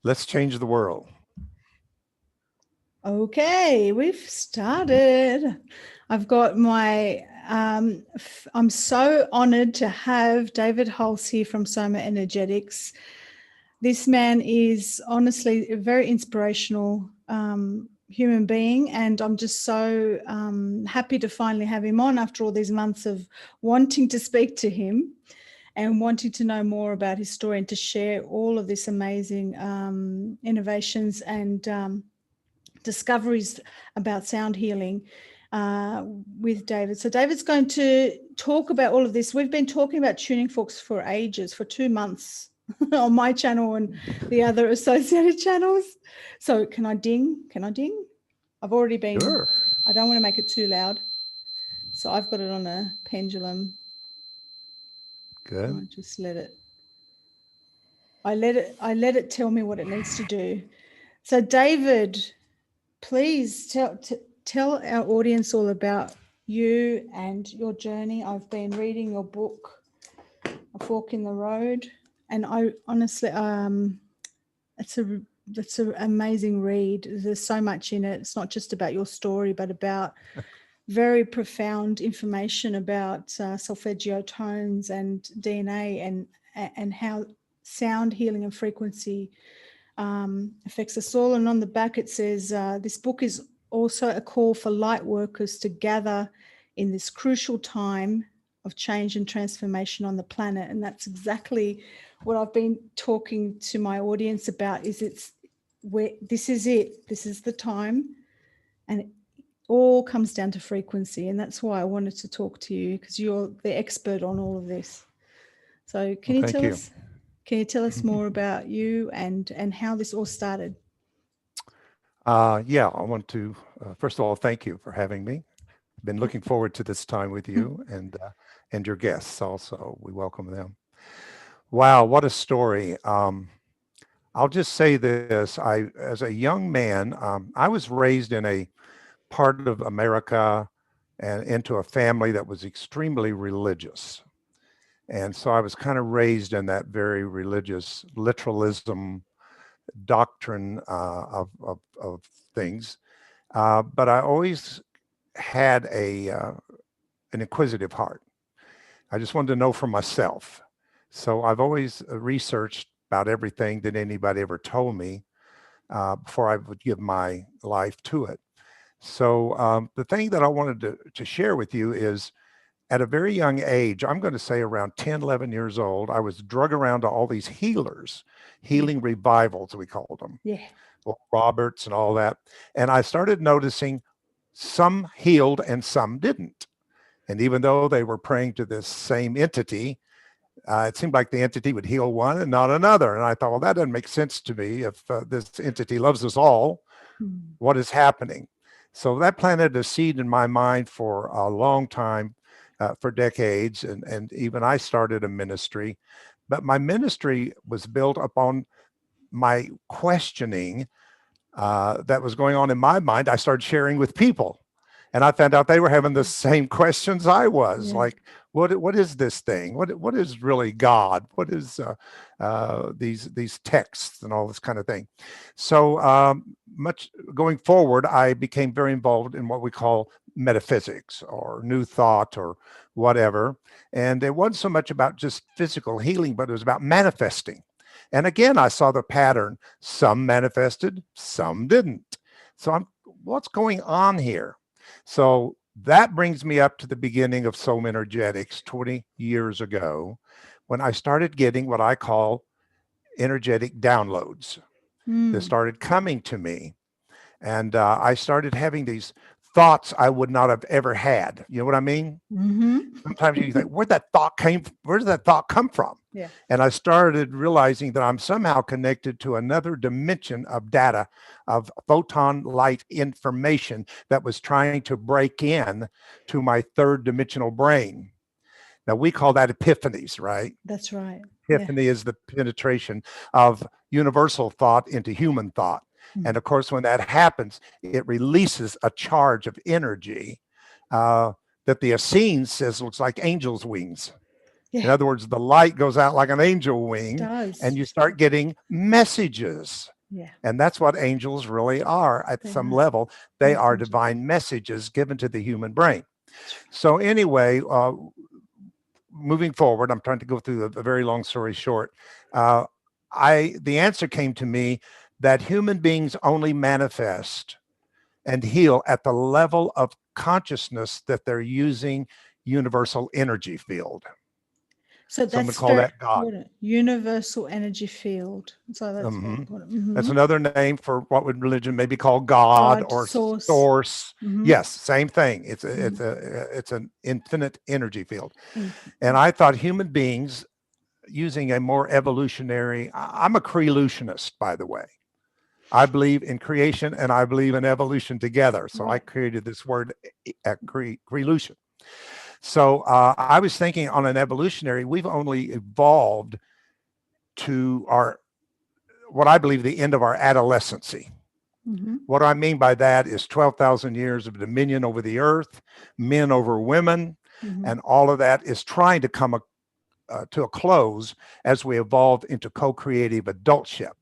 Let's change the world. Okay, we've started. I've got my, I'm so honored to have David Hulse here from Soma Energetics. This man is honestly a very inspirational human being, and I'm just so happy to finally have him on after all these months of wanting to speak to him and wanting to know more about his story and to share all of this amazing innovations and discoveries about sound healing uh, with David. So David's going to talk about all of this. We've been talking about tuning forks for ages, for 2 months on my channel and the other associated channels. So can I ding? Can I ding? I've already been, Sure. I don't want to make it too loud. So I've got it on a pendulum. Good. I'll just let it, I let it tell me what it needs to do. So David, please tell our audience all about you and your journey. I've been reading your book, A Fork in the Road, and I honestly, it's a it's an amazing read. There's so much in it. It's not just about your story, but about very profound information about solfeggio tones and DNA and how sound healing and frequency affects us all. And on the back it says, this book is also a call for light workers to gather in this crucial time of change and transformation on the planet. And that's exactly what I've been talking to my audience about, is it's where this is it. This is the time. And it all comes down to frequency. And that's why I wanted to talk to you, because you're the expert on all of this. So Well, thank you. can you tell us more about you and how this all started? Yeah, I want to, first of all, thank you for having me. Been looking forward to this time with you and your guests also. We welcome them. Wow, what a story. I'll just say this. As a young man, I was raised in a part of America and into a family that was extremely religious. And so I was kind of raised in that very religious literalism doctrine of things. But I always had an inquisitive heart. I just wanted to know for myself. So I've always researched about everything that anybody ever told me before I would give my life to it. So the thing that I wanted to share with you is at a very young age, I'm going to say around 10, 11 years old, I was drug around to all these healers, healing revivals, we called them, Yeah. well, Roberts and all that. And I started noticing some healed and some didn't. And even though they were praying to this same entity, it seemed like the entity would heal one and not another. And I thought, well, that doesn't make sense to me. If this entity loves us all, what is happening? So that planted a seed in my mind for a long time, for decades. And even I started a ministry. But my ministry was built upon my questioning that was going on in my mind. I started sharing with people. And I found out they were having the same questions I was, Yeah. like, what is this thing? What is really God? What is these texts and all this kind of thing? So much going forward, I became very involved in what we call metaphysics or new thought or whatever. And it wasn't so much about just physical healing, but it was about manifesting. And again, I saw the pattern. Some manifested, some didn't. So what's going on here? So that brings me up to the beginning of Soma Energetics 20 years ago, when I started getting what I call energetic downloads that Mm. started coming to me. And I started having these thoughts I would not have ever had. You know what I mean? Mm-hmm. Sometimes you think, where did that thought come from? Yeah. And I started realizing that I'm somehow connected to another dimension of data, of photon light information that was trying to break in to my third dimensional brain. Now we call that epiphanies, right? That's right. Yeah. Epiphany is the penetration of universal thought into human thought. Mm. And of course, when that happens, it releases a charge of energy that the Essenes says looks like angels' wings. In Yeah, other words, the light goes out like an angel wing and does. you start getting messages. Yeah. And that's what angels really are at They some are level. They are messengers. divine messages given to the human brain. So, anyway, moving forward, I'm trying to go through a very long story short. Uh, the answer came to me that human beings only manifest and heal at the level of consciousness that they're using universal energy field. So Some would that's call very that God. important. Universal energy field. So that's very Mhm. important. That's Mhm. another name for what would religion maybe call God God, or source. source. Mhm. Yes, same thing. Mhm. It's an infinite energy field. Mm. And I thought human beings using a more evolutionary. I'm a creationist, by the way. I believe in creation and I believe in evolution together. So I Right. created this word, creation. So I was thinking on an evolutionary, we've only evolved to our what I believe the end of our adolescency. Mhm. What I mean by that is 12,000 years of dominion over the earth, men over women, Mhm. and all of that is trying to come to a close as we evolve into co-creative adultship.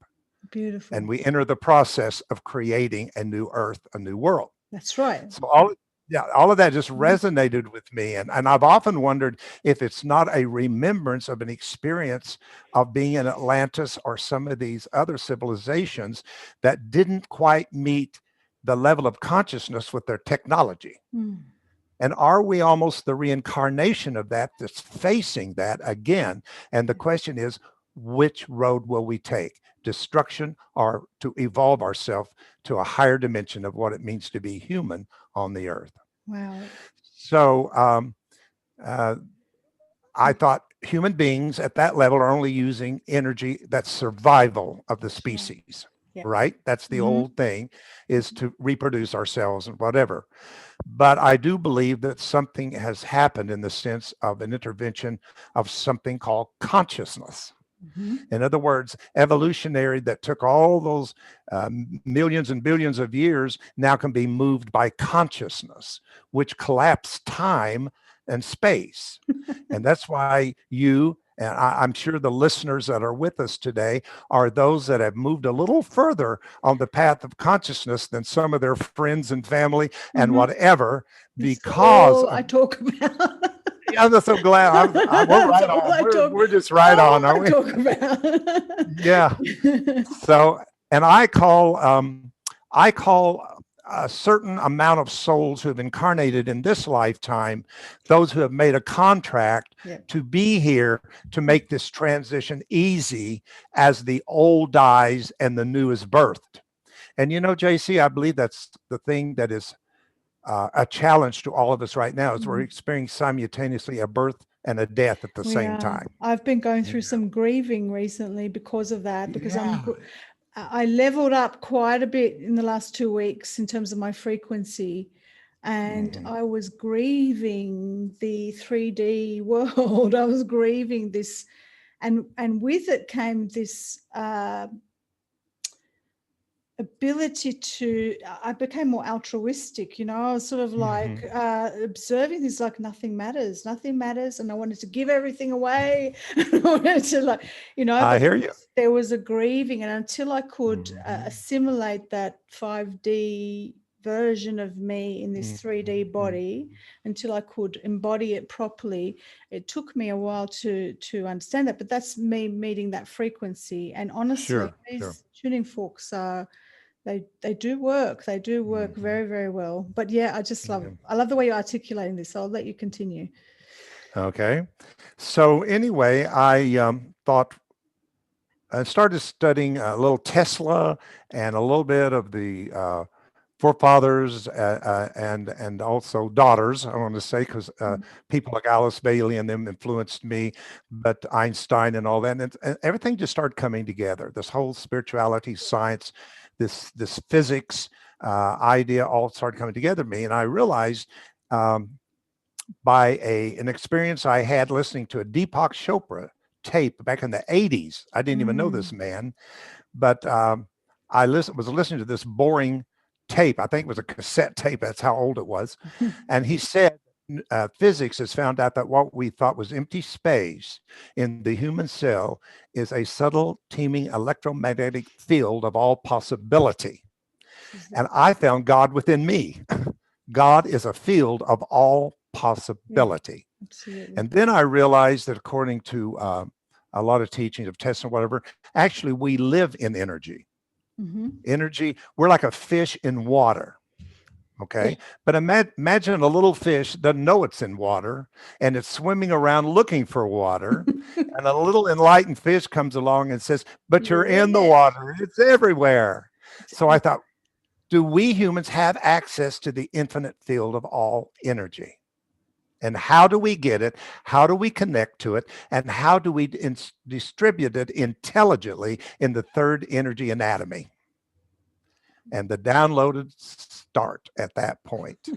Beautiful. And we enter the process of creating a new earth, a new world. That's right. So all of that just Mhm. resonated with me. And I've often wondered if it's not a remembrance of an experience of being in Atlantis or some of these other civilizations that didn't quite meet the level of consciousness with their technology. Mm. And are we almost the reincarnation of that that's facing that again? And the question is, which road will we take? Destruction or to evolve ourselves to a higher dimension of what it means to be human on the earth? Wow. So uh, I thought human beings at that level are only using energy that's survival of the That's right. species, Yeah. right? That's the Mhm. old thing, is to reproduce ourselves and whatever. But I do believe that something has happened in the sense of an intervention of something called consciousness. Mhm. In other words, evolutionary that took all those millions and billions of years now can be moved by consciousness, which collapse time and space. And that's why you, and I'm sure the listeners that are with us today are those that have moved a little further on the path of consciousness than some of their friends and family and Mhm. whatever, That's because all I of. talk about. I'm so glad. We're That's right all on. I talk. We're just right All on, aren't I we? talk about. Yeah. So, and I call a certain amount of souls who have incarnated in this lifetime, those who have made a contract Yeah. to be here to make this transition easy as the old dies and the new is birthed. And you know, JC, I believe that's the thing that is a challenge to all of us right now is we're Mm. experiencing simultaneously a birth and a death at the We same are. time. I've been going Yeah. through some grieving recently because of that, because Yeah. I leveled up quite a bit in the last 2 weeks in terms of my frequency. And Mhm. I was grieving the 3D world. I was grieving this, and with it came this ability to, I became more altruistic, I was sort of like observing things like nothing matters, and I wanted to give everything away. I wanted to, like, I but hear you. there was a grieving, and until I could Mhm. assimilate that 5D version of me in this 3D Mhm. body, until I could embody it properly, it took me a while to understand that. But that's me meeting that frequency. And honestly, Sure, sure. these tuning forks are, they do work. They do work Mhm. very, very well. But yeah, Yeah. I love the way you're articulating this. I'll let you continue. Okay. So anyway, I thought I started studying a little Tesla and a little bit of the forefathers and also daughters. I want to say because Mm. people like Alice Bailey and them influenced me, but Einstein and all that, and everything just started coming together. This whole spirituality, science, this physics idea all started coming together to me, and I realized. By an experience I had listening to a Deepak Chopra tape back in the 80s. I didn't even know this Mm. man, but was listening to this boring tape. I think it was a cassette tape. That's how old it was. And he said physics has found out that what we thought was empty space in the human cell is a subtle teeming electromagnetic field of all possibility. And I found God within me. God is a field of all possibility. Yeah, absolutely. And then I realized that according to a lot of teachings of Tesla, whatever, actually we live in energy. Energy, we're like a fish in water. Okay. Yeah. But imagine a little fish doesn't know it's in water and it's swimming around looking for water. And a little enlightened fish comes along and says, but you're in the water. It's everywhere. So I thought, do we humans have access to the infinite field of all energy? And how do we get it? How do we connect to it? And how do we distribute it intelligently in the third energy anatomy? And the downloaded start at that point.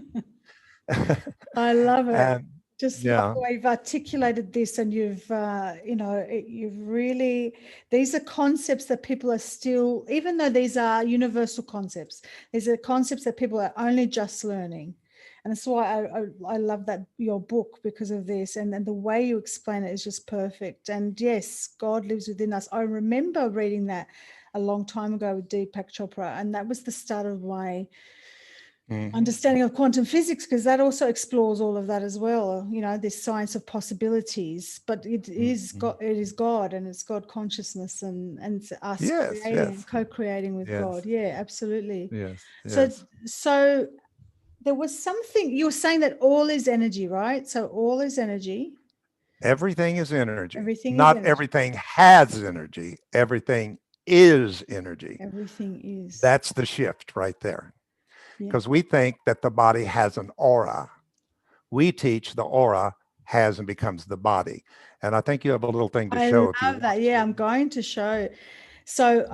I love it. And just yeah. love the way you've articulated this, and you've you've really, these are concepts that people are still, even though these are universal concepts, these are concepts that people are only just learning. And that's why I love that your book, because of this, and the way you explain it is just perfect. And yes, God lives within us. I remember reading that a long time ago with Deepak Chopra, and that was the start of my understanding of quantum physics, because that also explores all of that as well. You know, this science of possibilities, but it is God, it is God, and it's God consciousness, and it's us creating, co-creating with God. Yeah, absolutely. So there was something you were saying, that all is energy, right? So all is energy. Everything is energy. Everything Not is energy. everything has energy. Everything is energy. Everything is. That's the shift right there. Because we think that the body has an aura. We teach the aura has and becomes the body. And I think you have a little thing to show. I love that. Yeah, I'm going to show. So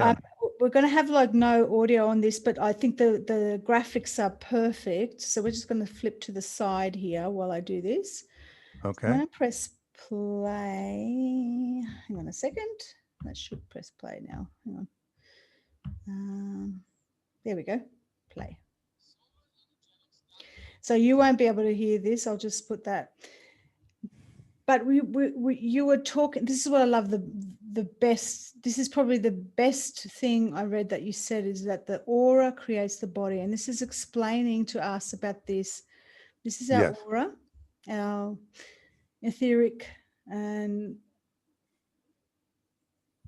we're going to have like no audio on this, but I think the graphics are perfect. So we're just going to flip to the side here while I do this. Okay. I'm going to press play. Hang on a second. I should press play now. Hang on. There we go. Play. So you won't be able to hear this. I'll just put that. But you were talking, this is what I love the best, this is probably the best thing I read that you said, is that the aura creates the body. And this is explaining to us about this. This is our aura, our etheric, and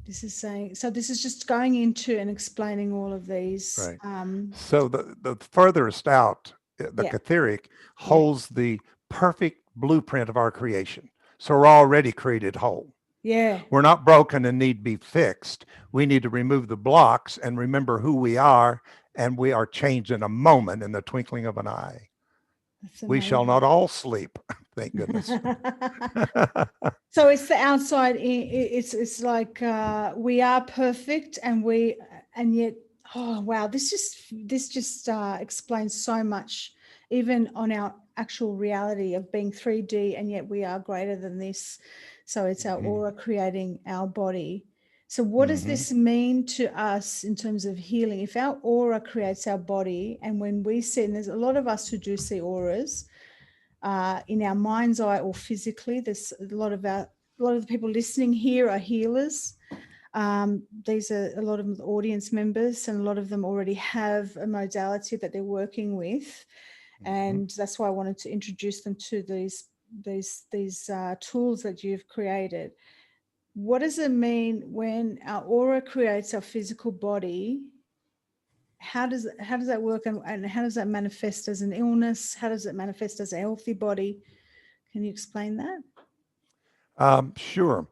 this is saying, so this is just going into and explaining all of these. Right. So the furthest out, the etheric holds the perfect blueprint of our creation. So we're already created whole. Yeah. We're not broken and need to be fixed. We need to remove the blocks and remember who we are, and we are changed in a moment, in the twinkling of an eye. We shall not all sleep. Thank goodness. So it's the outside. It's like we are perfect, and yet, oh wow, this just explains so much, even on our actual reality of being 3D, and yet we are greater than this. So it's our aura creating our body. So what does this mean to us in terms of healing? If our aura creates our body, and when we see, and there's a lot of us who do see auras in our mind's eye or physically, there's a lot of the people listening here are healers. These are a lot of the audience members, and a lot of them already have a modality that they're working with. And that's why I wanted to introduce them to these tools that you've created. What does it mean when our aura creates our physical body? How does that work, and how does that manifest as an illness? How does it manifest as a healthy body? Can you explain that? Sure.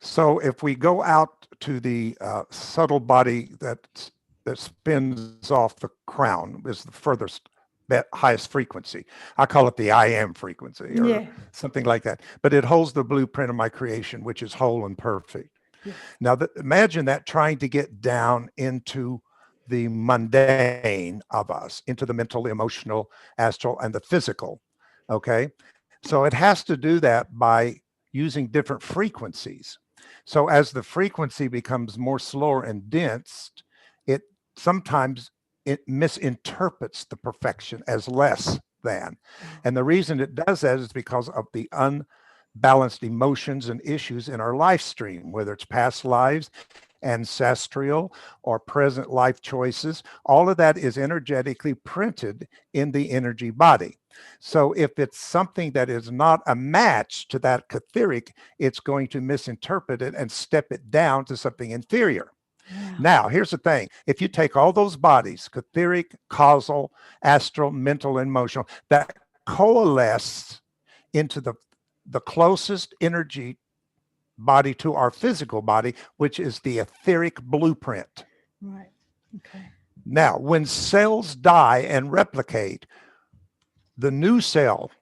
So if we go out to the subtle body that spins off the crown, is the furthest, highest frequency. I call it the I am frequency, or something like that. But it holds the blueprint of my creation, which is whole and perfect. Yeah. Now, imagine that trying to get down into the mundane of us, into the mental, emotional, astral, and the physical. Okay. So it has to do that by using different frequencies. So as the frequency becomes more slower and dense, it sometimes it misinterprets the perfection as less than. And the reason it does that is because of the unbalanced emotions and issues in our life stream, whether it's past lives, ancestral, or present life choices. All of that is energetically printed in the energy body. So if it's something that is not a match to that etheric, it's going to misinterpret it and step it down to something inferior. Wow. Now, here's the thing. If you take all those bodies, etheric, causal, astral, mental, and emotional, that coalesce into the closest energy body to our physical body, which is the etheric blueprint. Right. Okay. Now, when cells die and replicate, the new cell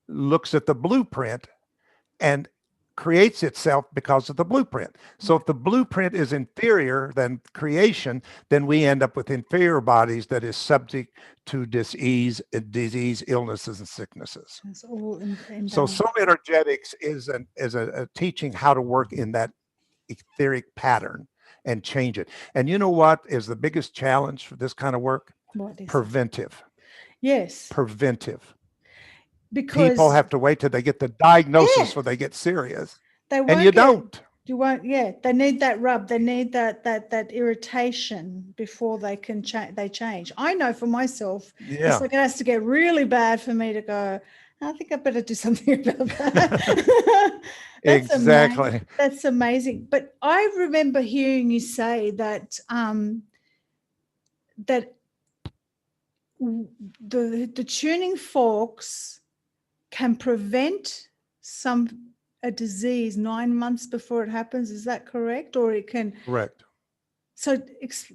looks at the blueprint and creates itself because of the blueprint. So if the blueprint is inferior than creation, then we end up with inferior bodies that is subject to disease, illnesses, and sicknesses. It's all in So balance. soul energetics is a teaching how to work in that etheric pattern and change it. And you know what is the biggest challenge for this kind of work? What is it? Preventive. Yes. Preventive. Because People have to wait till they get the diagnosis Yeah. before they get serious. they And won't you get, don't. you won't, yeah, they need that rub, they need that irritation before they can change. I know for myself, it's Yeah. like it has to get really bad for me to go, I think I better do something about that. That's Exactly. amazing. That's amazing. But I remember hearing you say that that the tuning forks can prevent a disease 9 months before it happens. Is that correct? Or it can. Correct. So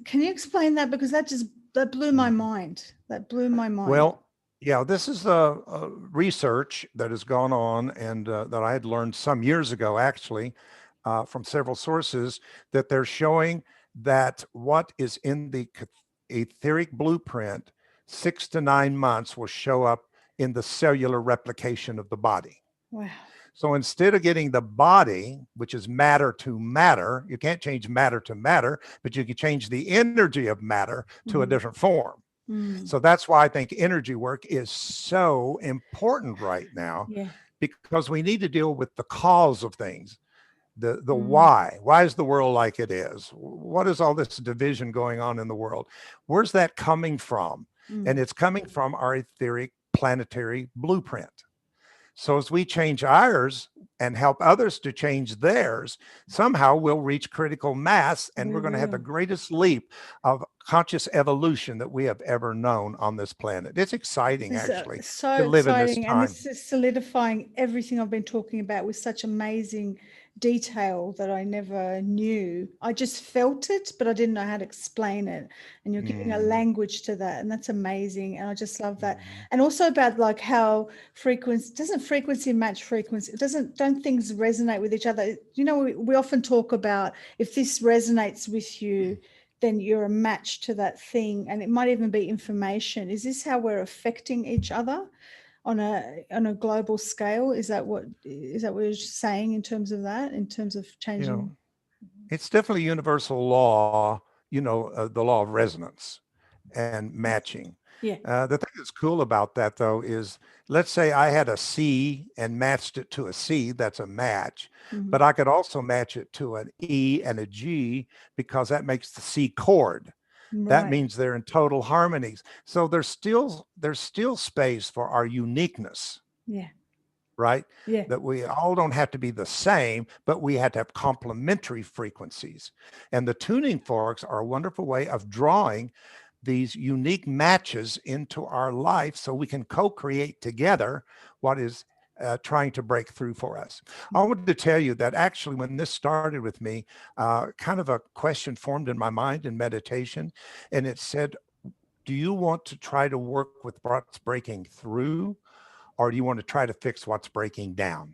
can you explain that? Because that blew my mind. That blew my mind. Well, yeah, this is a research that has gone on and that I had learned some years ago, actually, from several sources, that they're showing that what is in the etheric blueprint, 6 to 9 months will show up in the cellular replication of the body. Wow. So instead of getting the body, which is matter to matter, you can't change matter to matter, but you can change the energy of matter to a different form. So that's why I think energy work is so important right now, Yeah. because we need to deal with the cause of things, the why. Why is the world like it is? What is all this division going on in the world? Where's that coming from? And it's coming from our etheric planetary blueprint. So as we change ours and help others to change theirs, somehow we'll reach critical mass, and we're going to have the greatest leap of conscious evolution that we have ever known on this planet. It's exciting, actually, so to live in this exciting, time. and this is solidifying everything I've been talking about with such amazing detail that I never knew. I just felt it, but I didn't know how to explain it. And you're giving a language to that, and that's amazing. And I just love that. And also about like how doesn't frequency match frequency? Don't things resonate with each other? You know, we often talk about if this resonates with you, then you're a match to that thing, and it might even be information. Is this how we're affecting each other on a global scale? Is that what you're saying in terms of that, in terms of changing? You know, it's definitely universal law, the law of resonance and matching. Yeah. The thing that's cool about that, though, is let's say I had a C and matched it to a C, that's a match, but I could also match it to an E and a G, because that makes the C chord. That means they're in total harmonies. So there's still space for our uniqueness. Yeah. Right? Yeah. That we all don't have to be the same, but we have to have complementary frequencies. And the tuning forks are a wonderful way of drawing these unique matches into our life so we can co-create together what is trying to break through for us. I wanted to tell you that actually when this started with me, kind of a question formed in my mind in meditation, and it said, do you want to try to work with what's breaking through, or do you want to try to fix what's breaking down?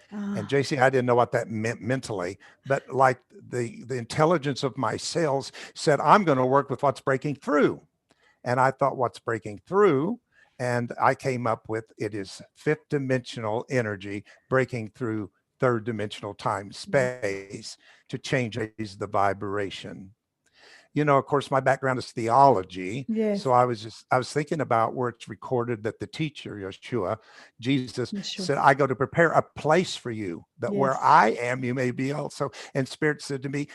And JC, I didn't know what that meant mentally, but like the intelligence of my cells said, I'm going to work with what's breaking through. And I thought, what's breaking through? And I came up with, it is fifth dimensional energy breaking through third dimensional time space to change the vibration. of course, my background is theology. Yes. So I was thinking about where it's recorded that the teacher, Yeshua, Jesus, Sure. said, I go to prepare a place for you, that where Yes. I am, you may be also. And Spirit said to me,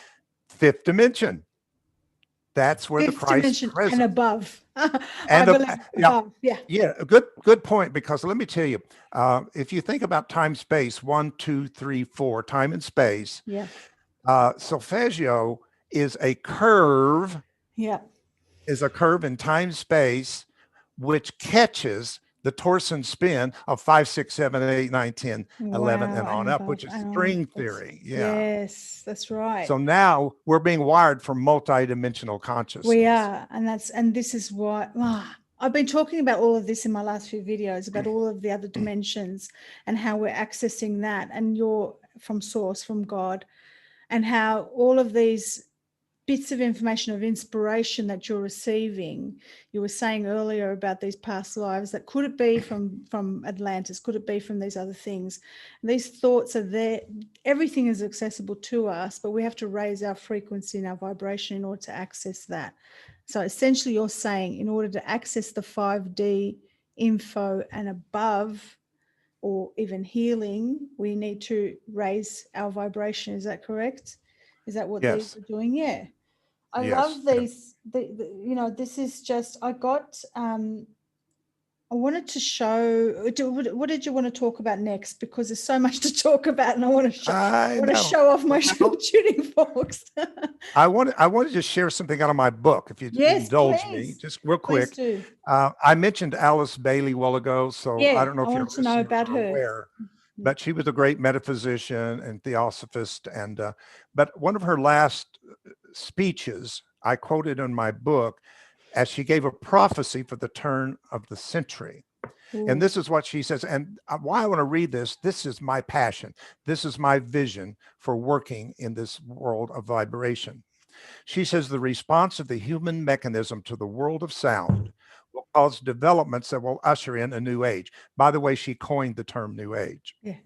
fifth dimension. That's where the Fifth Christ dimension and presence above. I and believe yeah, above. Yeah. yeah, good point. Because let me tell you, if you think about time, space, 1, 2, 3, 4, time and space, Yeah. solfeggio is a curve Yeah. in time space, which catches the torsion spin of 5, 6, 7, 8, 9, 10, 11, Wow. and And on up, above which is and on. string theory. Yeah. Yes, that's right. So now we're being wired for multidimensional We consciousness. are, and this is why I've been talking about all of this in my last few videos about all of the other dimensions and how we're accessing that, and you're from source, from God, and how all of these bits of information of inspiration that you're receiving. You were saying earlier about these past lives, that could it be from Atlantis, could it be from these other things? And these thoughts are there. Everything is accessible to us, but we have to raise our frequency and our vibration in order to access that. So essentially you're saying, in order to access the 5D info and above, or even healing, we need to raise our vibration. Is that correct? Is that what these Yes. are doing? Yeah. I Yes. love these. This is just, I wanted to show, what did you want to talk about next? Because there's so much to talk about, and I want I to know. show off my Well, tuning forks. I wanted to share something out of my book, if you Yes, indulge me, please. just real Please quick. do. I mentioned Alice Bailey a while ago, so I Yeah, don't know I if your want to know listeners about are her. aware, but she was a great metaphysician and theosophist. And but one of her last speeches I quoted in my book, as she gave a prophecy for the turn of the century. And Ooh. this is what she says. And why I want to read this is my passion. This is my vision for working in this world of vibration. She says the response of the human mechanism to the world of sound will cause developments that will usher in a new age. By the way, she coined the term new age. Yeah.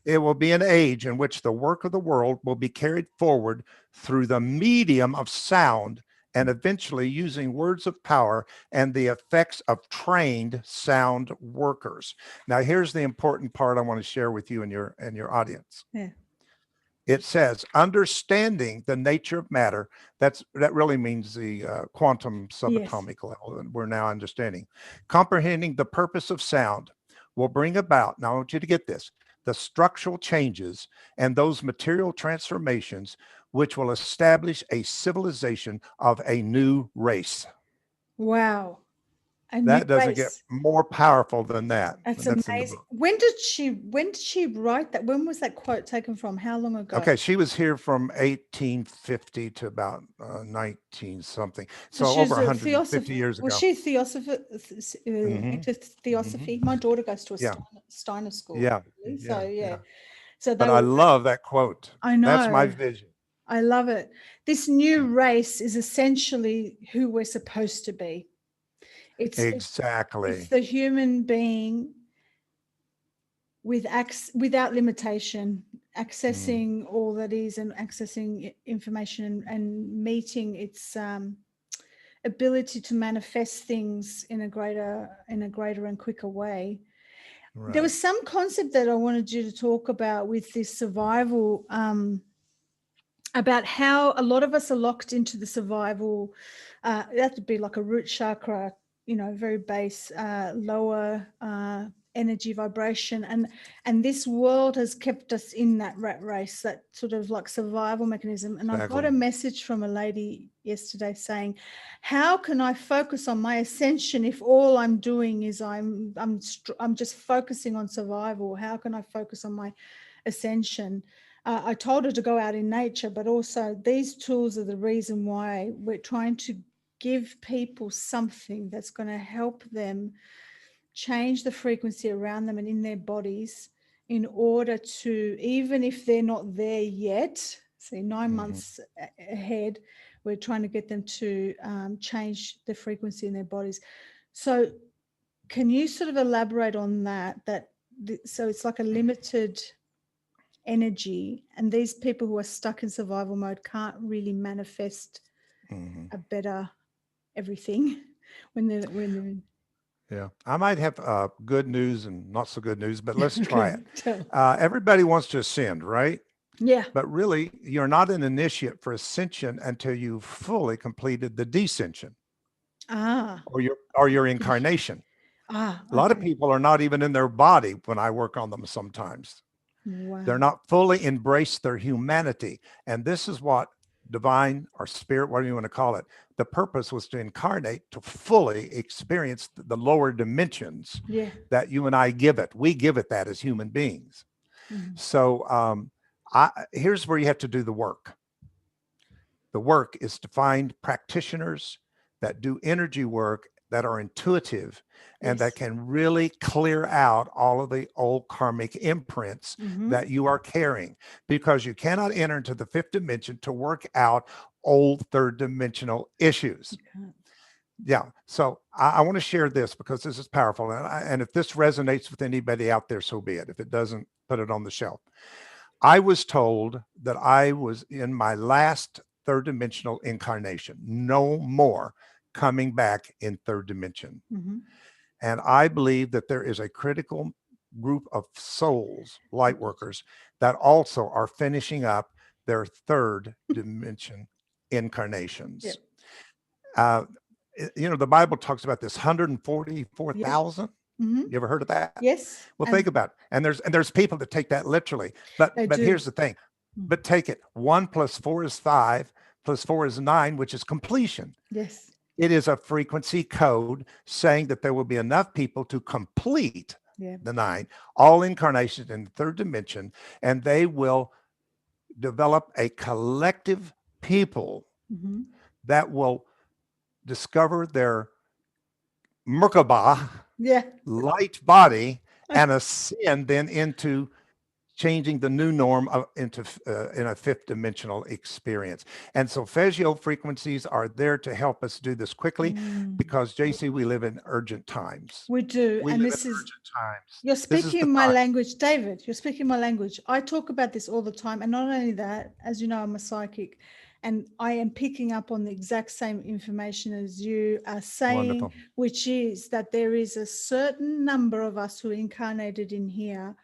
It will be an age in which the work of the world will be carried forward through the medium of sound, and eventually using words of power and the effects of trained sound workers. Now, here's the important part I want to share with you and your audience. Yeah. It says, understanding the nature of matter, that really means the quantum subatomic level, and we're now understanding. Comprehending the purpose of sound will bring about, now I want you to get this, the structural changes and those material transformations which will establish a civilization of a new race. Wow. A new That doesn't get race. more powerful than that. That's And that's in the amazing. book. When did she write that? When was that quote taken from? How long ago? Okay, she was here from 1850 to about 19 something. So So she over was a 150 theosopher. years Was ago. she a theosopher, Hmm. into theosophy? My daughter goes to a Yeah, Steiner school, yeah, actually. So yeah, yeah. yeah. So But they I were. love that quote. I That's my know. vision. I love it. This new race is essentially who we're supposed to be. It's Exactly. the human being without limitation, Mm, accessing all that is, and accessing information, and meeting its ability to manifest things in a greater and quicker way. There right. was some concept that I wanted you to talk about with this survival, about how a lot of us are locked into the survival. That would be like a root chakra, very base, lower energy vibration, and this world has kept us in that rat race, that sort of like survival mechanism. And I got a Exactly. message from a lady yesterday saying, how can I focus on my ascension if all I'm doing is I'm just focusing on survival? How can I focus on my ascension? I told her to go out in nature, but also these tools are the reason why we're trying to give people something that's going to help them change the frequency around them and in their bodies, in order to, even if they're not there yet, say 9 Mhm. months ahead, we're trying to get them to change the frequency in their bodies. So can you sort of elaborate on that? So it's like a limited energy, and these people who are stuck in survival mode can't really manifest Mhm. a better everything when they're Yeah, I might have good news and not so good news, but let's try it. okay. Tell. Everybody wants to ascend, right? Yeah. But really, you're not an initiate for ascension until you've fully completed the descension Ah. or your incarnation. Ah. A lot of Okay. people are not even in their body when I work on them sometimes. They're Wow. not fully embraced their humanity. And this is what divine or spirit, whatever you want to call it, the purpose was to incarnate to fully experience the lower dimensions Yeah. that you and I give it. We give it that as human beings. Mhm. So here's where you have to do the work. The work is to find practitioners that do energy work that are intuitive and that Yes. can really clear out all of the old karmic imprints Mm-hmm. that you are carrying, because you cannot enter into the fifth dimension to work out old third dimensional issues. Yeah. So I want to share this because this is powerful. And if this resonates with anybody out there, so be it. If it doesn't, put it on the shelf. I was told that I was in my last third dimensional incarnation, no more coming back in third dimension. Mm-hmm. And I believe that there is a critical group of souls, light workers, that also are finishing up their third dimension incarnations. Yep. Uh, the Bible talks about this Yeah. 144,000. Mm-hmm. You ever heard of that? Yes. Well, And think about it. And there's people that take that literally. But they do. here's the thing. Mm. But take it. 1 + 4 is 5, + 4 is 9, which is completion. Yes. It is a frequency code saying that there will be enough people to complete Yeah. the 9, all incarnations in the third dimension, and they will develop a collective people Mm-hmm. that will discover their Merkabah Yeah. light body and ascend then into changing the new norm into in a fifth dimensional experience. And so Solfeggio frequencies are there to help us do this quickly, Mm. because JC, we live in urgent times. We do. We And live this in is, urgent times. you're This is the speaking my time. language, David. You're speaking my language. I talk about this all the time. And not only that, as you know, I'm a psychic and I am picking up on the exact same information as you are saying, Wonderful. which is that there is a certain number of us who incarnated in here.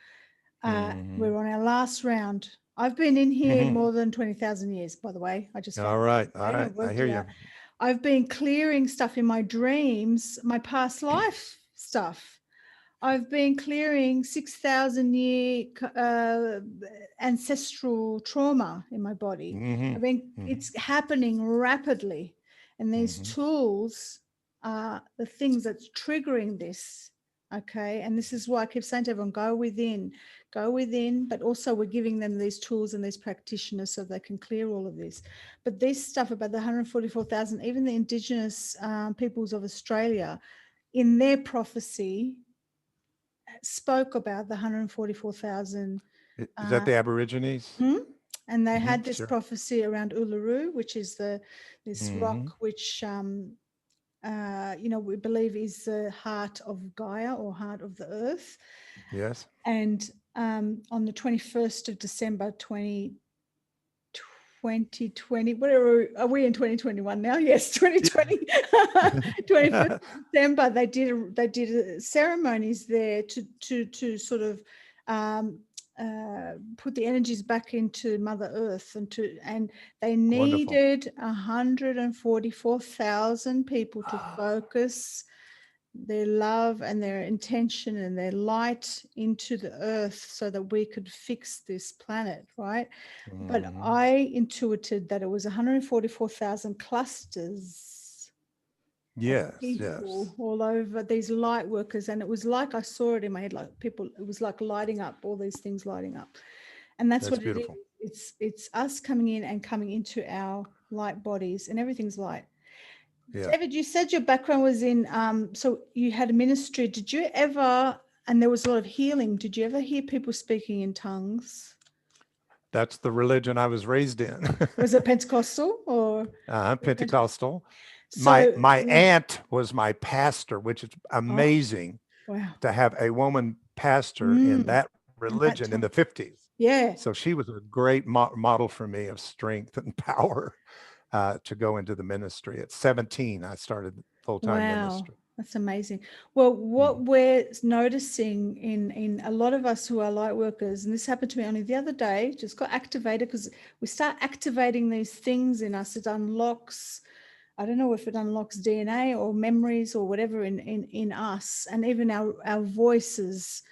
We're on our last round. I've been in here more than 20,000 years, by the way. I just All found right. out. All Okay, right. I've I worked hear it you. out. I've been clearing stuff in my dreams, my past life stuff. I've been clearing 6,000 year ancestral trauma in my body. I mean, it's happening rapidly. And these tools are the things that's triggering this. Okay. And this is why I keep saying to everyone, go within, but also we're giving them these tools and these practitioners so they can clear all of this. But this stuff about the 144,000, even the indigenous peoples of Australia, in their prophecy, spoke about the 144,000. Is that the Aborigines? And they had this Sure. prophecy around Uluru, which is this rock which we believe is the heart of Gaia or heart of the earth. Yes. And on the 21st of December 2020, whatever, are we in 2021 now? Yes, 2020. 21st of December, they did ceremonies there to sort of put the energies back into Mother Earth, and they needed 144,000 people to focus their love and their intention and their light into the earth so that we could fix this planet, right? But I intuited that it was 144,000 clusters Yes. people Yes. all over, these light workers, and it was like I saw it in my head, like people, it was like lighting up, all these things lighting up. And that's what beautiful. it is. It's us coming in and coming into our light bodies, and everything's light. Yeah. David, you said your background was in so you had a ministry. Did you ever, and there was a lot of healing, did you ever hear people speaking in tongues? That's the religion I was raised in. Was it Pentecostal or Pentecostal? so My aunt was my pastor, which is amazing. Wow. To have a woman pastor in that religion in the 50s. Yeah. So she was a great model for me of strength and power. to go into the ministry. At 17, I started full-time Wow, ministry. that's amazing. Well, what Mhm. we're noticing in a lot of us who are light workers, and this happened to me only the other day, just got activated because we start activating these things in us. It unlocks, I don't know if it unlocks DNA or memories or whatever in us, and even our voices.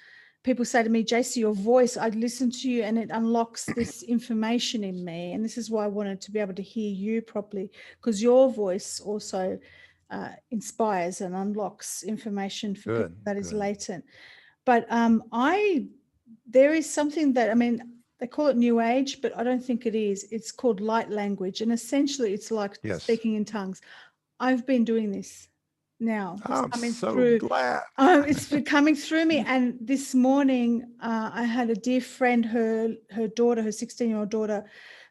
People say to me, JC, your voice, I listen to you and it unlocks this information in me. And this is why I wanted to be able to hear you properly, because your voice also inspires and unlocks information for people Good, that is good. latent. But there is something that, I mean, they call it New Age, but I don't think it is. It's called light language. And essentially it's like Yes. speaking in tongues. I've been doing this now. It's I'm coming so through. glad. It's been coming through me. And this morning, I had a dear friend, her daughter, her 16-year-old daughter,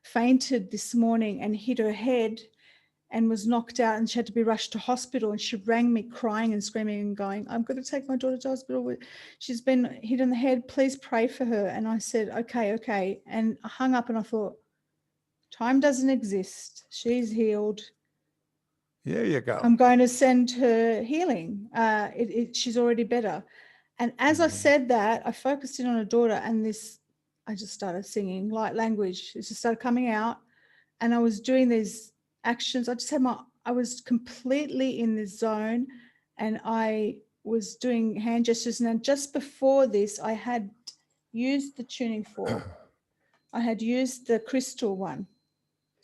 fainted this morning and hit her head and was knocked out, and she had to be rushed to hospital. And she rang me crying and screaming and going, I'm going to take my daughter to hospital. She's been hit in the head. Please pray for her. And I said, okay. And I hung up and I thought, time doesn't exist. She's healed. There you go. I'm going to send her healing. She's already better. And as I Mhm. said that, I focused in on her daughter, and I just started singing light language. It just started coming out, and I was doing these actions. I was completely in this zone, and I was doing hand gestures. Now, just before this, I had used the tuning fork. I had used the crystal one.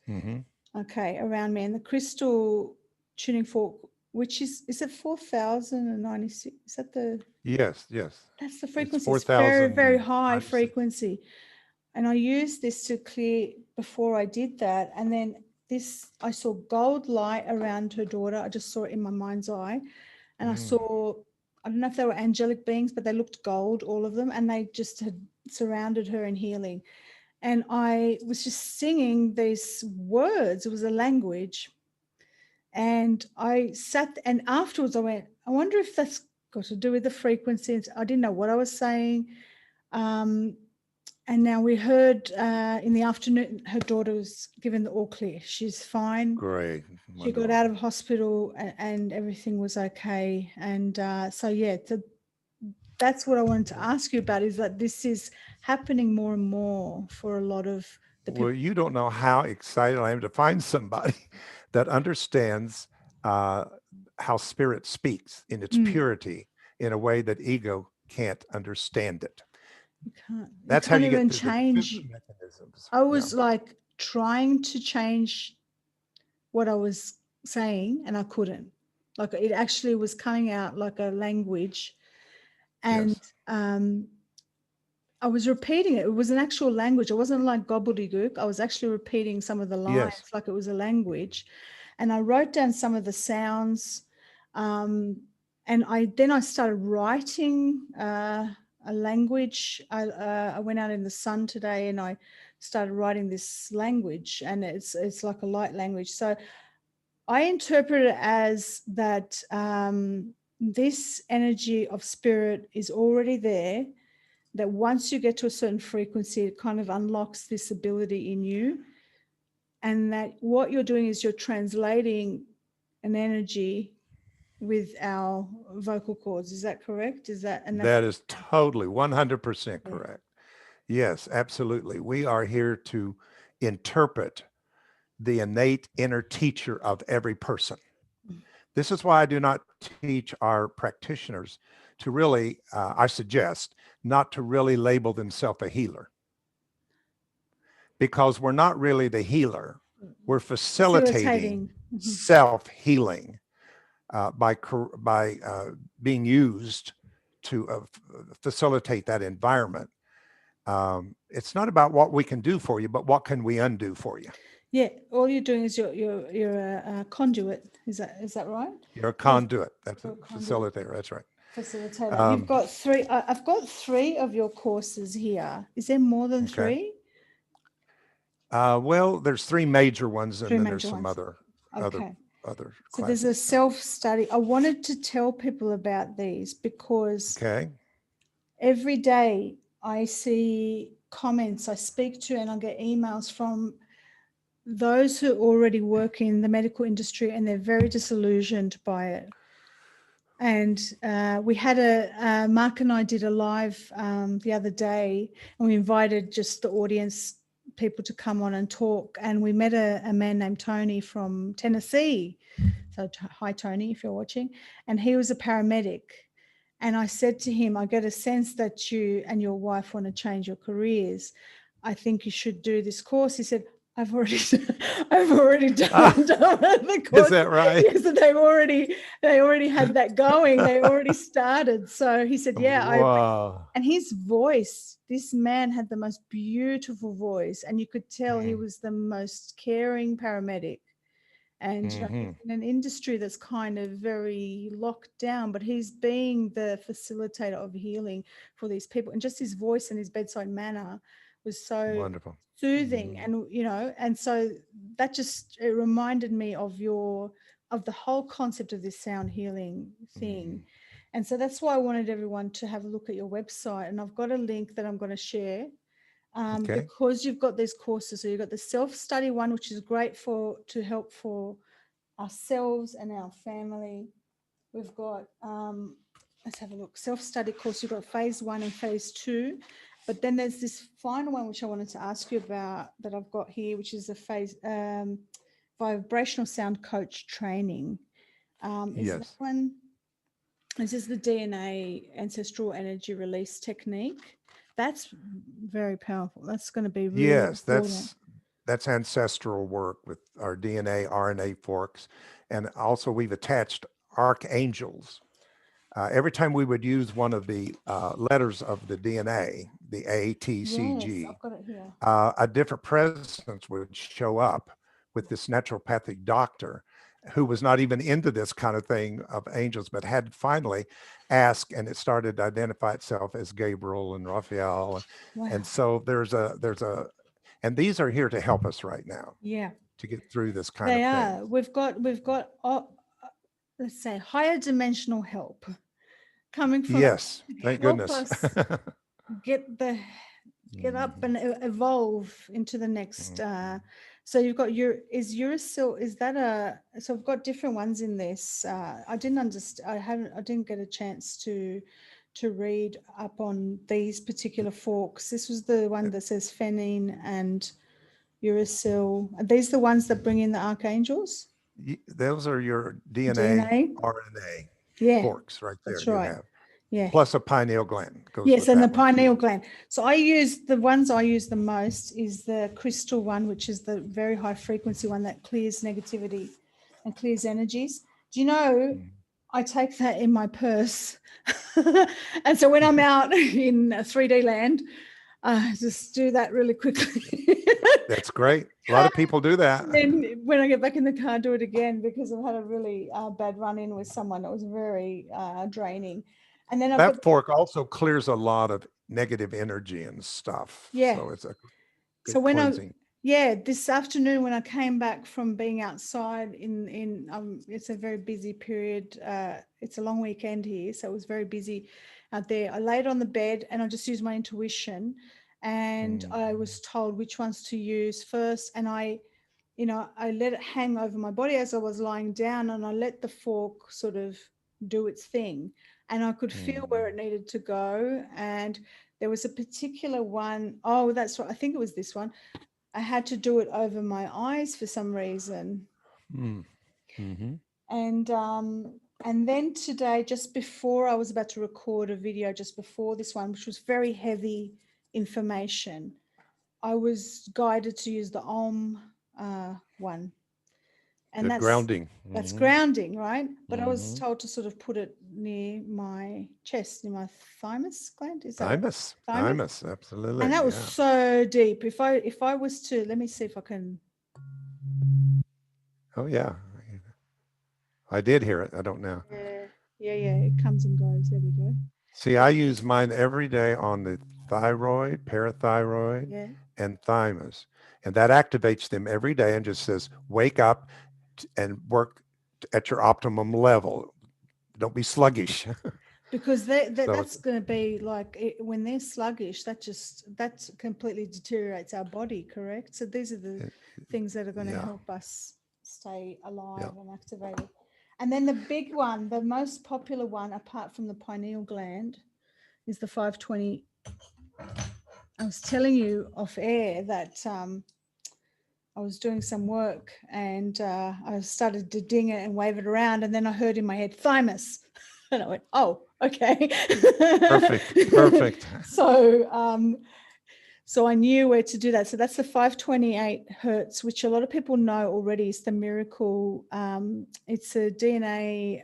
Mhm. Okay, around me, and the crystal tuning fork, which is it 4096? Is that Yes, that's the it's frequency? It's very, very high 4,096. frequency. And I used this to clear before I did that. And then I saw gold light around her daughter. I just saw it in my mind's eye. And I saw, I don't know if they were angelic beings, but they looked gold, all of them. And they just had surrounded her in healing. And I was just singing these words. It was a language. And I sat, and afterwards I went, I wonder if that's got to do with the frequencies. I didn't know what I was saying. And now we heard in the afternoon, her daughter was given the all clear. She's fine. Great. She got Wonderful. out of hospital and everything was okay. And so, yeah, that's what I wanted to ask you about, is that this is happening more and more for a lot of the people. Well, you don't know how excited I am to find somebody that understands how spirit speaks in its purity in a way that ego can't understand it. You That's how can't you get even through the change. defense mechanisms. I Yeah. was like trying to change what I was saying and I couldn't. Like it actually was coming out like a language, and Yes. I was repeating it. It was an actual language. It wasn't like gobbledygook. I was actually repeating some of the lines Yes. like it was a language. And I wrote down some of the sounds. And I started writing a language. I went out in the sun today and I started writing this language, and it's like a light language. So I interpret it as that this energy of spirit is already there, that once you get to a certain frequency, it kind of unlocks this ability in you. And that what you're doing is you're translating an energy with our vocal cords. Is that correct? That is totally 100% correct. Yes, absolutely. We are here to interpret the innate inner teacher of every person. This is why I do not teach our practitioners to really, I suggest, not to really label themselves a healer, because we're not really the healer. We're facilitating self-healing by being used to facilitate that environment. It's not about what we can do for you, but what can we undo for you? Yeah, all you're doing is you're a conduit. Is that right? You're a conduit. That's a conduit. facilitator. That's right. Facilitator. You've got three. I've got three of your courses here. Is there more than Okay. three? Well, there's three major ones, and Three then there's major some ones. other So there's a classes. self-study. I wanted to tell people about these because Okay. every day I see comments I speak to, and I get emails from those who already work in the medical industry and they're very disillusioned by it. And we had Mark and I did a live the other day, and we invited just the audience people to come on and talk. And we met a man named Tony from Tennessee. So hi, Tony, if you're watching. And he was a paramedic. And I said to him, I get a sense that you and your wife want to change your careers. I think you should do this course. He said, I've already done the course. Is that right? Yes, so they already had that going. They already started. So he said, yeah. Wow. And his voice, this man had the most beautiful voice, and you could tell he was the most caring paramedic. And you know, he's in an industry that's kind of very locked down, but he's being the facilitator of healing for these people. And just his voice and his bedside manner was so Wonderful, soothing. And you know, and so that just, it reminded me of the whole concept of this sound healing thing. And so that's why I wanted everyone to have a look at your website, and I've got a link that I'm going to share. Because you've got these courses. So you've got the self-study one, which is great to help for ourselves and our family. We've got, let's have a look, self-study course. You've got phase 1 and phase 2. But then there's this final one, which I wanted to ask you about, that I've got here, which is the phase vibrational sound coach training. Is that one? This is the DNA ancestral energy release technique. That's very powerful. That's going to be really important. That's ancestral work with our DNA, RNA forks. And also we've attached archangels. Every time we would use one of the letters of the DNA, the A, T, C, G, I've got it here. A different presence would show up with this naturopathic doctor who was not even into this kind of thing of angels, but had finally asked, and it started to identify itself as Gabriel and Raphael. Wow. And so and these are here to help us right now. Yeah. To get through this kind of thing. They are. We've got let's say higher dimensional help coming from. Yes. Thank goodness. Us get up and evolve into the next. So you've got Uracil. Is that so I've got different ones in this. I didn't understand. I didn't get a chance to read up on these particular forks. This was the one that says Phenine and Uracil. Are these the ones that bring in the archangels? Those are your DNA. RNA forks right there. That's right. You have. Yeah. Plus a pineal gland. Yes, and the pineal gland. So the ones I use the most is the crystal one, which is the very high frequency one that clears negativity and clears energies. Do you know, I take that in my purse. And so when I'm out in 3D land, I just do that really quickly. That's great. A lot of people do that. And then when I get back in the car, do it again, because I've had a really bad run-in with someone that was very draining. And then that fork also clears a lot of negative energy and stuff. Yeah. So it's a good so when cleansing. this afternoon when I came back from being outside in it's a very busy period. It's a long weekend here, so it was very busy out there. I laid on the bed and I just used my intuition, and I was told which ones to use first. And I let it hang over my body as I was lying down, and I let the fork sort of do its thing. And I could feel where it needed to go. And there was a particular one. Oh, that's right. I think it was this one. I had to do it over my eyes for some reason. And then today, just before I was about to record a video, just before this one, which was very heavy information, I was guided to use the Om one. And that's grounding. That's grounding, right? But I was told to sort of put it near my chest, near my thymus gland. Is that Thymus, absolutely. And that was so deep. If I was to, let me see if I can. Oh yeah, I did hear it. I don't know. Yeah. It comes and goes. There we go. See, I use mine every day on the thyroid, parathyroid, and thymus, and that activates them every day and just says, "Wake up and work at your optimum level. Don't be sluggish." Because So that's going to be like when they're sluggish, that completely deteriorates our body, correct? So these are the it- things that are going to yeah, help us stay yeah. alive and activated. And then the big one, the most popular one, apart from the pineal gland, is the 520. I was telling you off air that I was doing some work and I started to ding it and wave it around, and then I heard in my head thymus, and I went, "Oh, okay." Perfect. Perfect. So I knew where to do that. So that's the 528 hertz, which a lot of people know already is the miracle. It's a DNA.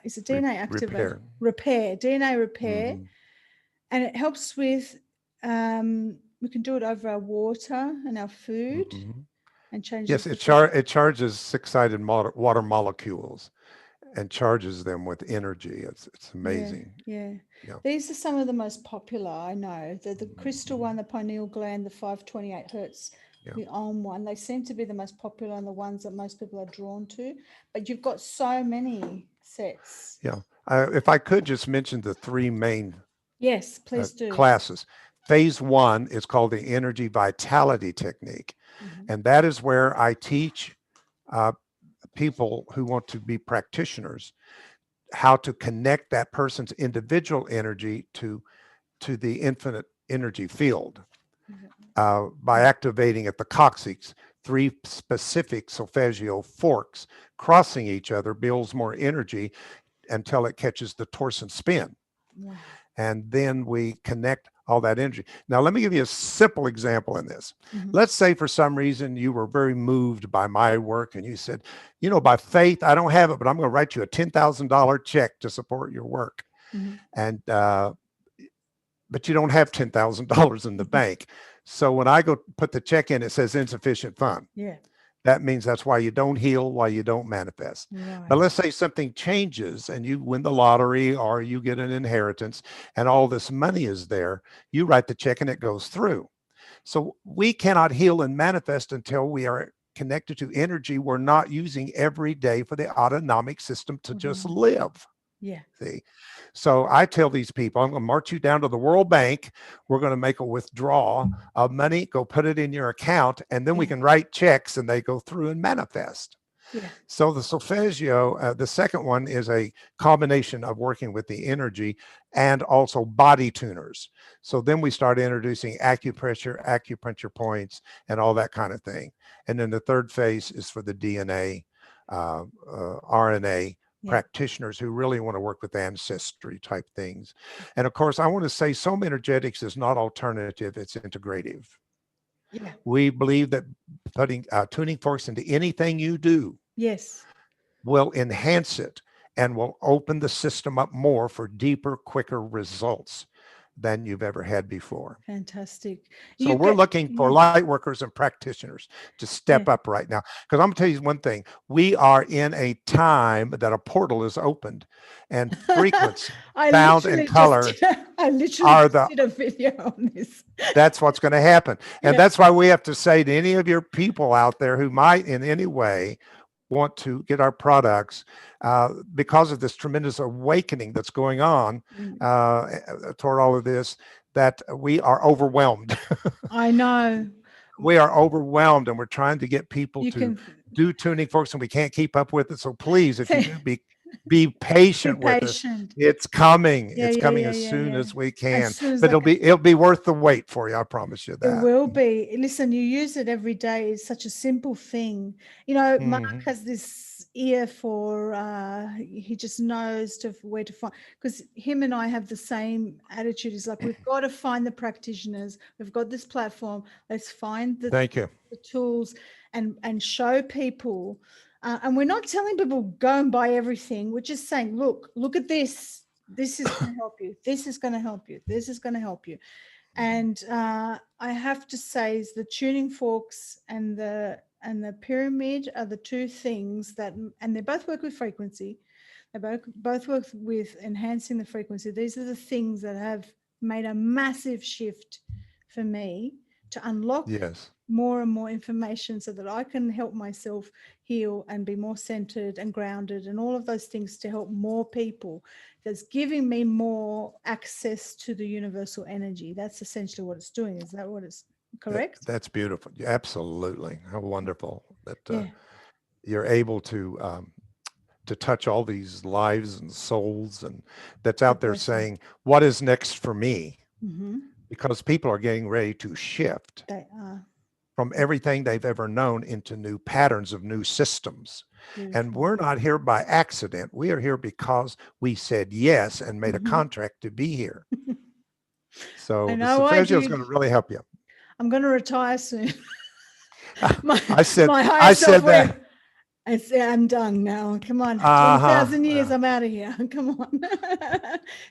It's a DNA activator Repair. DNA repair, Hmm. and it helps with. We can do it over our water and our food, Hmm. and change the Yes, perception. it charges six-sided water molecules and charges them with energy. It's Yeah, amazing. yeah. Yeah. These are some of the most popular, I know. The crystal Mhm. one, the pineal gland, the 528 hertz, Yeah. the Om one, they seem to be the most popular and the ones that most people are drawn to. But you've got so many sets. Yeah. If I could just mention the three main Yes, please do. classes. Phase one is called the energy vitality technique. Mhm. And that is where I teach uh, people who want to be practitioners how to connect that person's individual energy to the infinite energy field by activating at the coccyx. Three specific solfeggio forks crossing each other builds more energy until it catches the torsion spin. Wow. And then we connect all that energy. Now, let me give you a simple example in this. Mhm. Let's say for some reason you were very moved by my work and you said, you know, by faith, I don't have it, but I'm going to write you a $10,000 check to support your work. Mhm. And, but you don't have $10,000 in the bank. So when I go put the check in, it says insufficient fund. Yeah, That means that's why you don't heal, why you don't manifest. right. But let's say something changes and you win the lottery or you get an inheritance and all this money is there. You write the check and it goes through. So we cannot heal and manifest until we are connected to energy we're not using every day for the autonomic system to just Autonomic. live. Yeah. See, so I tell these people, I'm going to march you down to the World Bank. We're going to make a withdrawal of money, go put it in your account, and then we Yeah. can write checks and they go through and manifest. Yeah. So the solfeggio, the second one is a combination of working with the energy and also body tuners. So then we start introducing acupressure points, and all that kind of thing. And then the third phase is for the DNA, RNA Yeah. practitioners who really want to work with ancestry type things. And of course, I want to say Soma Energetics is not alternative, it's integrative. Yeah. We believe that putting tuning forks into anything you do Yes. will enhance it and will open the system up more for deeper, quicker results than you've ever had before. Fantastic. So You we're get, looking for yeah. light workers and practitioners to step Yeah. up right now. Because I'm gonna tell you one thing, we are in a time that a portal is opened and frequency, I sound, and literally just color I literally are just the did a video on this. that's what's going to happen. And Yeah. that's why we have to say to any of your people out there who might in any way want to get our products because of this tremendous awakening that's going on toward all of this, that we are overwhelmed. I know. We are overwhelmed and we're trying to get people You to can do tuning forks and we can't keep up with it. So please, if you do, be patient with us. patient. It's coming. Yeah, It's yeah, coming yeah, as yeah, soon yeah. as we As can. soon as But I can. it'll be worth the wait for you. I promise you It that. will be. Listen, you use it every day. It's such a simple thing. You know, Mark Mhm. has this ear for, he just knows where to find, because him and I have the same attitude. He's like, we've got to find the practitioners. We've got this platform. Let's find Thank you. the tools and show people. And we're not telling people go and buy everything. We're just saying, look at this. This is going to help you. This is going to help you. This is going to help you. And I have to say, is the tuning forks and the pyramid are the two things that, and they both work with frequency. They both work with enhancing the frequency. These are the things that have made a massive shift for me to unlock Yes. more and more information so that I can help myself heal and be more centered and grounded and all of those things to help more people. That's giving me more access to the universal energy. That's essentially what it's doing. Is that what it's correct? That's beautiful. Yeah, absolutely. How wonderful that Yeah. you're able to touch all these lives and souls, and that's out there Blessing. saying, what is next for me? Mm-hmm. Because people are getting ready to shift They are from everything they've ever known into new patterns of new systems. And beautiful. we're not here by accident. We are here because we said yes and made a Mm-hmm. contract to be here. I So the know I Solfeggio is going did. to really help you. I'm going to retire soon. my I said, my higher I self said that. went, I say, I'm done now. Come on, Uh-huh. 20,000 years, Yeah. I'm out of here. Come on.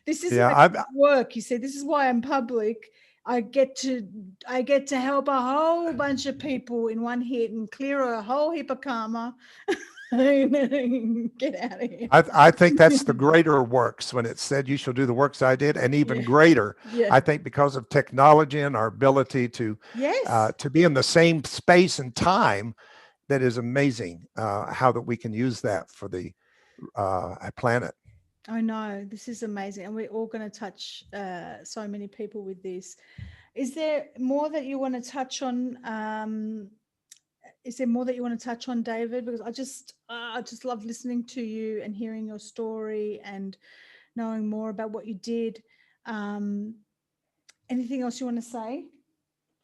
This is Yeah. my work. You see, this is why I'm public. I get to help a whole bunch of people in one hit and clear a whole heap of karma. Get out of here. I think that's the greater works when it said you shall do the works I did, and even Yeah. greater. Yeah. I think because of technology and our ability Yes. to be in the same space and time, that is amazing. How that we can use that for the planet. I know, this is amazing. And we're all going to touch so many people with this. Is there more that you want to touch on? Is there more that you want to touch on, David? Because I just love listening to you and hearing your story and knowing more about what you did. Anything else you want to say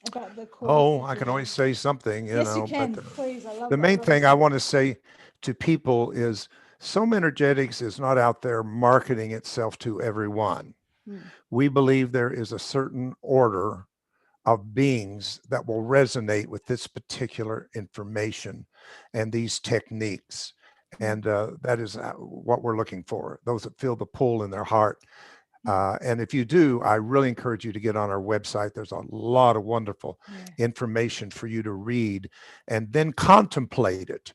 about the course? Oh, I can always say something, Yes, you but can. Please, I love the that. main thing I want to say to people is Soma Energetics is not out there marketing itself to everyone. We believe there is a certain order of beings that will resonate with this particular information and these techniques. And that is what we're looking for, those that feel the pull in their heart. And if you do, I really encourage you to get on our website. There's a lot of wonderful information for you to read and then contemplate it.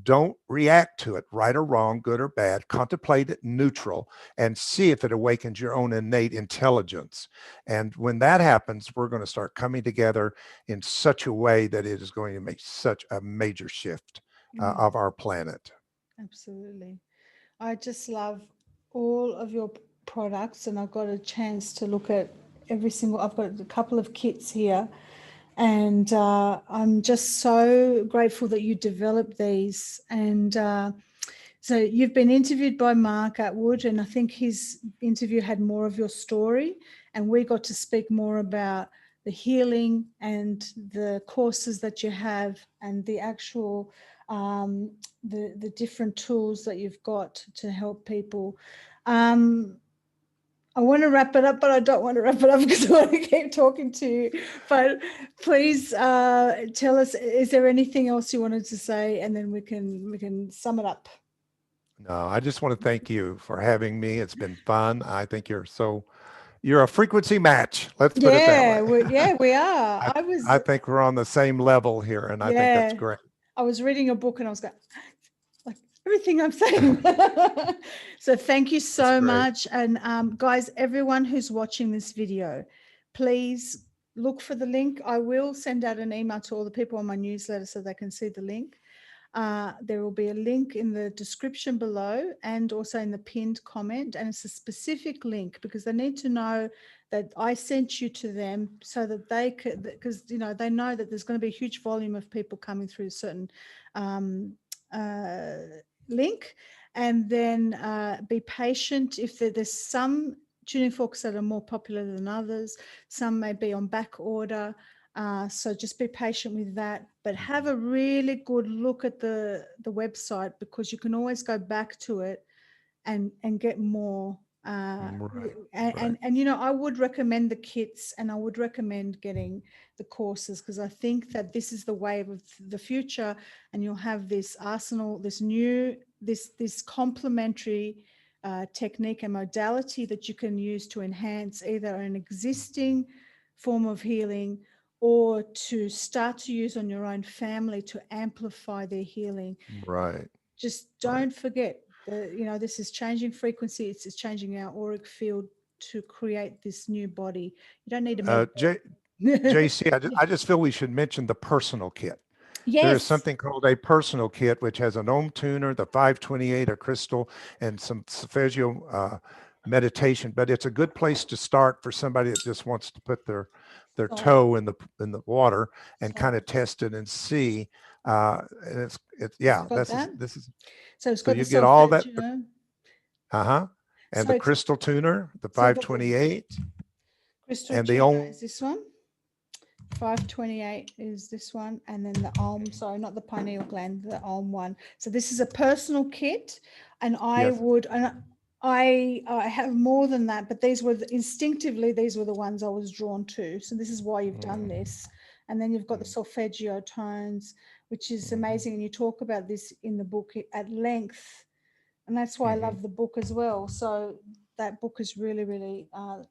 Don't react to it, right or wrong, good or bad. Contemplate it neutral and see if it awakens your own innate intelligence. And when that happens, we're going to start coming together in such a way that it is going to make such a major shift of our planet. Absolutely. I just love all of your products, and I've got a chance to look at I've got a couple of kits here. And I'm just so grateful that you developed these. And so you've been interviewed by Mark Atwood, and I think his interview had more of your story. And we got to speak more about the healing and the courses that you have and the actual, the different tools that you've got to help people. I want to wrap it up, but I don't want to wrap it up because I want to keep talking to you. But please tell us, is there anything else you wanted to say? And then we can sum it up. No, I just want to thank you for having me. It's been fun. I think you're a frequency match. Let's put it that way. We are. I think we're on the same level here, and I think that's great. I was reading a book and I was going, like everything I'm saying. So thank you so much. And guys, everyone who's watching this video, please look for the link. I will send out an email to all the people on my newsletter so they can see the link. There will be a link in the description below and also in the pinned comment, and it's a specific link because they need to know that I sent you to them so that they could, because they know that there's going to be a huge volume of people coming through a certain link, and then be patient. If there's some tuning forks that are more popular than others, some may be on back order. So just be patient with that, but have a really good look at the website, because you can always go back to it and get more. And I would recommend the kits, and I would recommend getting the courses, because I think that this is the wave of the future, and you'll have this arsenal, this complementary technique and modality that you can use to enhance either an existing form of healing or to start to use on your own family to amplify their healing. Right. Just don't forget that, this is changing frequency. It's changing our auric field to create this new body. You don't need to JC, I just feel we should mention the personal kit. There is Yes. something called a personal kit, which has an ohm tuner, the 528, a crystal, and some solfeggio meditation. But it's a good place to start for somebody that just wants to put their So- toe in the water and so- kind of test it and see. And it's yeah, got this is that? this is So it's so got you the get all that. solfeggio. Uh-huh. And So the it's- crystal tuner, the so I've got the- 528, Crystal and the tuner ohm. is this one. 528 is this one, and then the ohm, sorry, not the pineal gland, the ohm one. So this is a personal kit, and I Yes. would, and I have more than that, but these were instinctively, these were the ones I was drawn to. So this is why you've done this. And then you've got the solfeggio tones, which is amazing. And you talk about this in the book at length. And that's why I love the book as well. So that book is really, really, and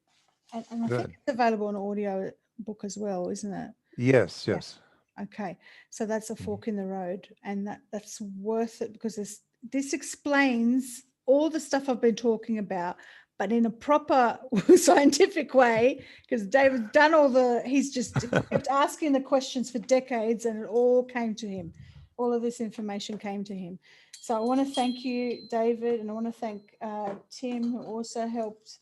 I think Good. it's available on audio book as well, isn't it? Yes, Yeah. yes. Okay, so that's a fork in the road, and that's worth it because this explains all the stuff I've been talking about, but in a proper scientific way. Because David's done he's just kept asking the questions for decades, and it all came to him. All of this information came to him. So I want to thank you, David, and I want to thank Tim, who also helped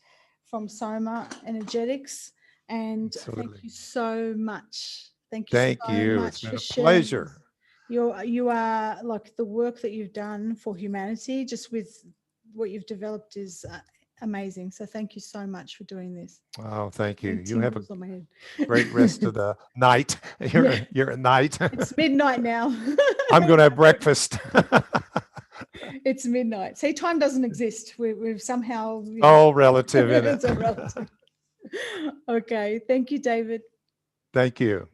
from Soma Energetics. And Absolutely. thank you so much. Thank you Thank so you. much It's been for a sharing pleasure. this. You are like the work that you've done for humanity, just with what you've developed, is amazing. So thank you so much for doing this. Oh, thank you. And You have a tingles on my head. great rest of the night. You're at night. It's midnight now. I'm going to have breakfast. It's midnight. See, time doesn't exist. We've somehow All relative in it. it's a relative. Okay. Thank you, David. Thank you.